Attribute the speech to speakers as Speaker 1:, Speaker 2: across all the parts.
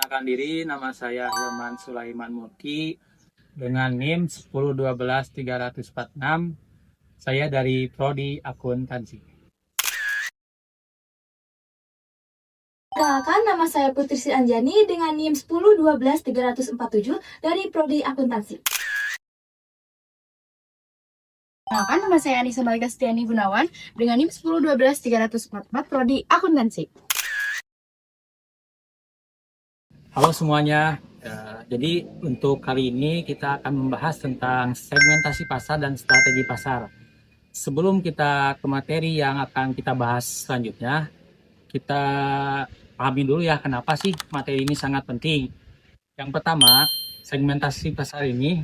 Speaker 1: Perkenalkan diri, nama saya Hilman Sulaiman Mulki dengan NIM 1012-346. Saya dari Prodi Akuntansi.
Speaker 2: Perkenalkan, nama saya Putri Sri Anjani dengan NIM 1012-347 dari Prodi Akuntansi.
Speaker 3: Perkenalkan, nama saya Anissa Malika Setiani Gunawan dengan NIM 1012-344 Prodi Akuntansi.
Speaker 1: Halo semuanya, jadi untuk kali ini kita akan membahas tentang segmentasi pasar dan strategi pasar. Sebelum kita ke materi yang akan kita bahas selanjutnya, kita pahami dulu ya kenapa sih materi ini sangat penting. Yang pertama, segmentasi pasar ini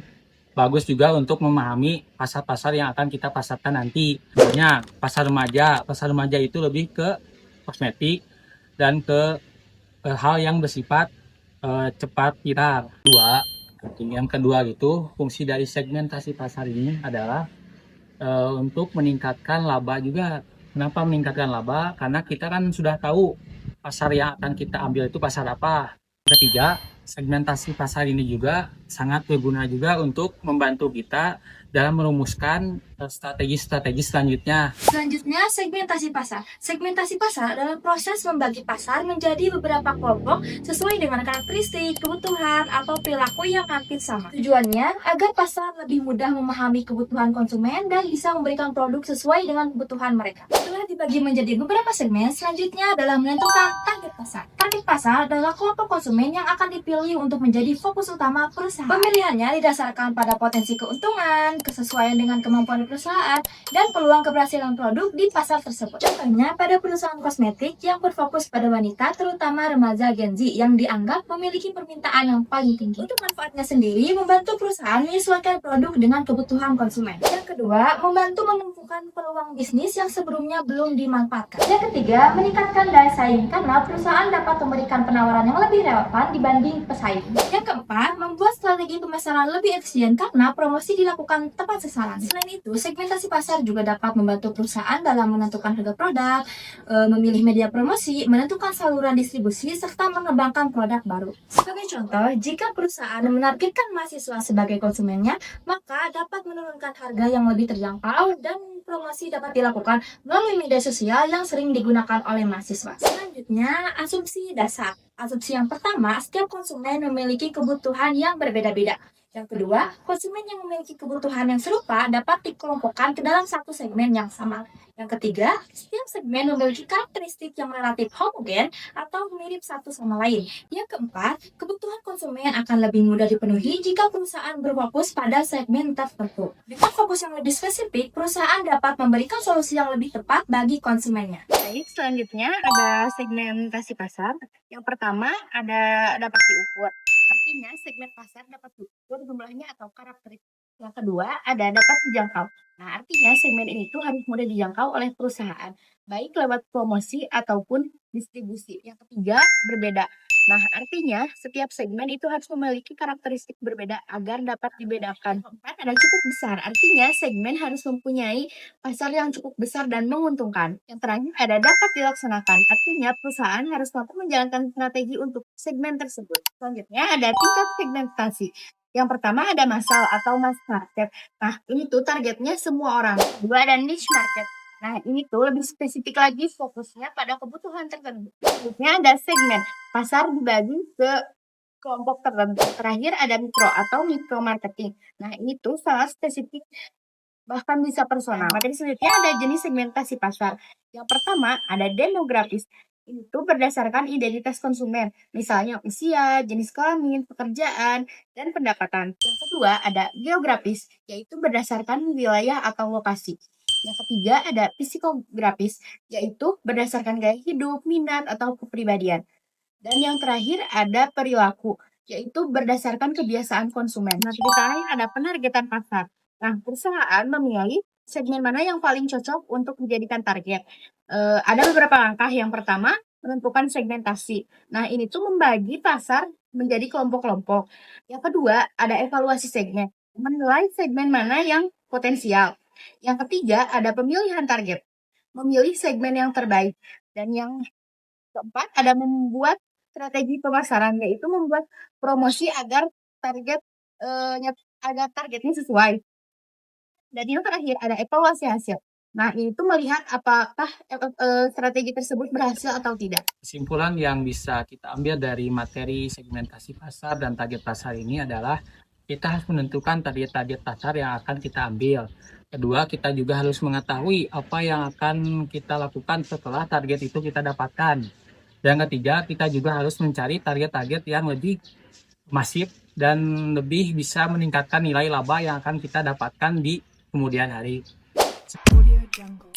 Speaker 1: bagus juga untuk memahami pasar-pasar yang akan kita pasarkan nanti. Misalnya pasar remaja itu lebih ke kosmetik dan ke hal yang bersifat cepat viral. Yang kedua gitu, fungsi dari segmentasi pasar ini adalah untuk meningkatkan laba juga. Kenapa meningkatkan laba? Karena kita kan sudah tahu pasar yang akan kita ambil itu pasar apa. Ketiga, segmentasi pasar ini juga sangat berguna juga untuk membantu kita dalam merumuskan strategi-strategi selanjutnya.
Speaker 2: Selanjutnya, segmentasi pasar. Segmentasi pasar adalah proses membagi pasar menjadi beberapa kelompok sesuai dengan karakteristik, kebutuhan, atau perilaku yang hampir sama. Tujuannya agar pasar lebih mudah memahami kebutuhan konsumen dan bisa memberikan produk sesuai dengan kebutuhan mereka. Setelah dibagi menjadi beberapa segmen, selanjutnya adalah menentukan target pasar. Target pasar adalah kelompok konsumen yang akan dipilih untuk menjadi fokus utama perusahaan. Pemilihannya didasarkan pada potensi keuntungan, kesesuaian dengan kemampuan perusahaan, dan peluang keberhasilan produk di pasar tersebut. Contohnya pada perusahaan kosmetik yang berfokus pada wanita, terutama remaja Gen Z yang dianggap memiliki permintaan yang paling tinggi. Untuk manfaatnya sendiri, membantu perusahaan menyesuaikan produk dengan kebutuhan konsumen. Yang kedua, membantu menumbuhkan peluang bisnis yang sebelumnya belum dimanfaatkan. Yang ketiga, meningkatkan daya saing karena perusahaan dapat memberikan penawaran yang lebih relevan dibanding pesaing. Yang keempat, membuat strategi pemasaran lebih efisien karena promosi dilakukan tepat sasaran. Selain itu, segmentasi pasar juga dapat membantu perusahaan dalam menentukan harga produk, memilih media promosi, menentukan saluran distribusi, serta mengembangkan produk baru. Sebagai contoh, jika perusahaan menargetkan mahasiswa sebagai konsumennya, maka dapat menurunkan harga yang lebih terjangkau dan promosi dapat dilakukan melalui media sosial yang sering digunakan oleh mahasiswa. Selanjutnya, asumsi dasar. Asumsi yang pertama, setiap konsumen memiliki kebutuhan yang berbeda-beda. Yang kedua, konsumen yang memiliki kebutuhan yang serupa dapat dikelompokkan ke dalam satu segmen yang sama. Yang ketiga, setiap segmen memiliki karakteristik yang relatif homogen atau mirip satu sama lain. Yang keempat, kebutuhan konsumen akan lebih mudah dipenuhi jika perusahaan berfokus pada segmen tertentu. Dengan fokus yang lebih spesifik, perusahaan dapat memberikan solusi yang lebih tepat bagi konsumennya.
Speaker 3: Baik, selanjutnya ada segmentasi pasar. Yang pertama ada dapat diukur. Artinya segmen pasar dapat diukur jumlahnya atau karakteristik. Yang kedua ada dapat dijangkau. Nah, artinya segmen ini tuh harus mudah dijangkau oleh perusahaan, baik lewat promosi ataupun distribusi. Yang ketiga berbeda. Nah, artinya setiap segmen itu harus memiliki karakteristik berbeda agar dapat dibedakan. Yang keempat ada cukup besar. Artinya segmen harus mempunyai pasar yang cukup besar dan menguntungkan. Yang terakhir ada dapat dilaksanakan. Artinya perusahaan harus mampu menjalankan strategi untuk segmen tersebut. Selanjutnya ada tingkat segmentasi. Yang pertama ada massal atau mass market. Nah, ini tuh targetnya semua orang. Kedua ada niche market. Nah, ini tuh lebih spesifik lagi fokusnya pada kebutuhan tertentu. Selanjutnya ada segmen. Pasar dibagi ke kelompok tertentu. Terakhir ada mikro atau micro marketing. Nah, ini tuh sangat spesifik, bahkan bisa personal. Materi selanjutnya ada jenis segmentasi pasar. Yang pertama ada demografis. Itu berdasarkan identitas konsumen, misalnya usia, jenis kelamin, pekerjaan, dan pendapatan. Yang kedua ada geografis, yaitu berdasarkan wilayah atau lokasi. Yang ketiga ada psikografis, yaitu berdasarkan gaya hidup, minat, atau kepribadian. Dan yang terakhir ada perilaku, yaitu berdasarkan kebiasaan konsumen. Nah, terakhir ada penargetan pasar. Nah, perusahaan memilih segmen mana yang paling cocok untuk dijadikan target. Ada beberapa langkah. Yang pertama, menentukan segmentasi. Nah, ini tuh membagi pasar menjadi kelompok-kelompok. Yang kedua, ada evaluasi segmen. Menilai segmen mana yang potensial. Yang ketiga, ada pemilihan target. Memilih segmen yang terbaik. Dan yang keempat, ada membuat strategi pemasaran, yaitu membuat promosi agar targetnya sesuai. Dan yang terakhir ada evaluasi hasil. Nah, itu melihat apakah strategi tersebut berhasil atau tidak.
Speaker 1: Kesimpulan yang bisa kita ambil dari materi segmentasi pasar dan target pasar ini adalah kita harus menentukan target-target pasar yang akan kita ambil. Kedua, kita juga harus mengetahui apa yang akan kita lakukan setelah target itu kita dapatkan. Dan ketiga, kita juga harus mencari target-target yang lebih masif dan lebih bisa meningkatkan nilai laba yang akan kita dapatkan di kemudian hari.
Speaker 4: Audio Jungle.